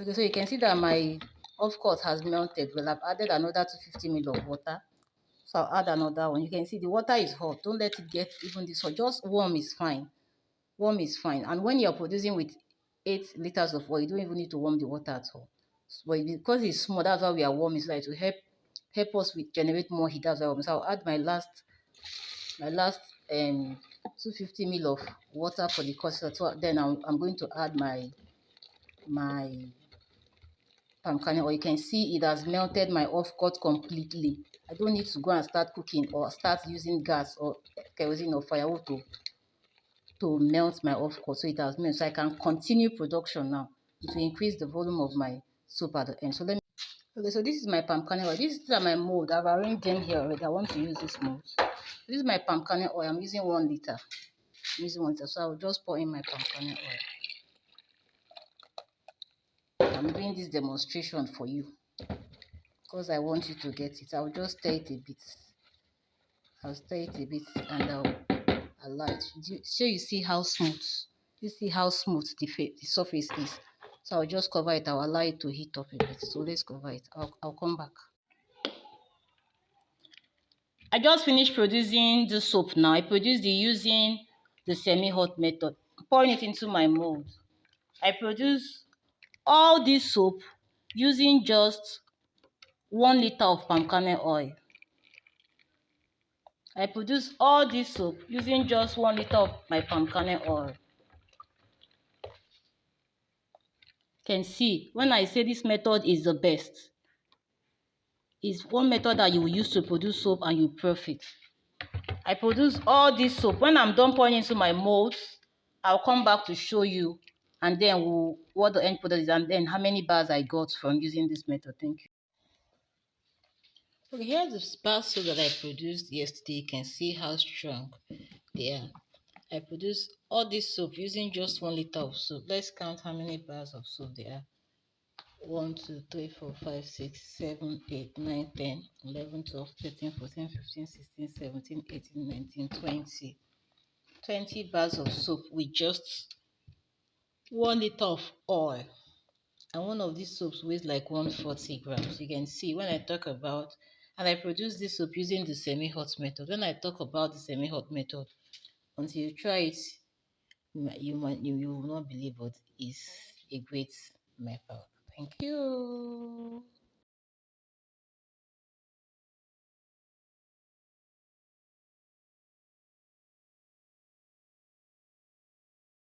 Okay, so you can see that my of course has melted. Well, I've added another 250 ml of water. So I'll add another one. You can see the water is hot. Don't let it get even this hot. Just warm is fine. Warm is fine. And when you're producing with 8 liters of oil, you don't even need to warm the water at all. But because it's small, that's why we are warming, so that it will help us with generate more heat. That's why so I'll add my last 250 ml of water for the custard. So then I'm going to add my palm kernel oil. You can see it has melted my off cut completely. I don't need to go and start cooking or start using gas or kerosene or firewood to melt my off cut. So it has melted. So I can continue production now. It will increase the volume of my soup at the end. So okay, so this is my palm kernel oil. These are my mold. I've arranged them here already. I want to use this mold. This is my palm kernel oil. I'm using 1 liter. So I'll just pour in my palm kernel oil. I'm doing this demonstration for you because I want you to get it. I'll just stir it a bit. I'll stir it a bit and I'll allow it. So you see how smooth. You see how smooth the surface is. So I'll just cover it. I'll allow it to heat up a bit. So let's cover it. I'll come back. I just finished producing the soap now. I produced it using the semi-hot method. Pouring it into my mold. I produce all this soap using just 1 liter of palm kernel oil. I produce all this soap using just 1 liter of my palm kernel oil. You can see when I say this method is the best. It's one method that you will use to produce soap and you profit. I produce all this soap. When I'm done pouring into my molds, I'll come back to show you and then what the end product is and then how many bars I got from using this method. Thank you. Okay, here's the bar soap that I produced yesterday. You can see how strong they are. I produced all this soap using just 1 liter of soap. Let's count how many bars of soap there are. 1, 2, 3, 4, 5, 6, 7, 8, 9, 10, 11, 12, 13, 14, 15, 16, 17, 18, 19, 20. 20 bars of soap with just 1 liter of oil. And one of these soaps weighs like 140 grams. You can see when I talk about, and I produce this soap using the semi-hot method. When I talk about the semi-hot method, until you try it, you will not believe, but it's a great method. Thank you.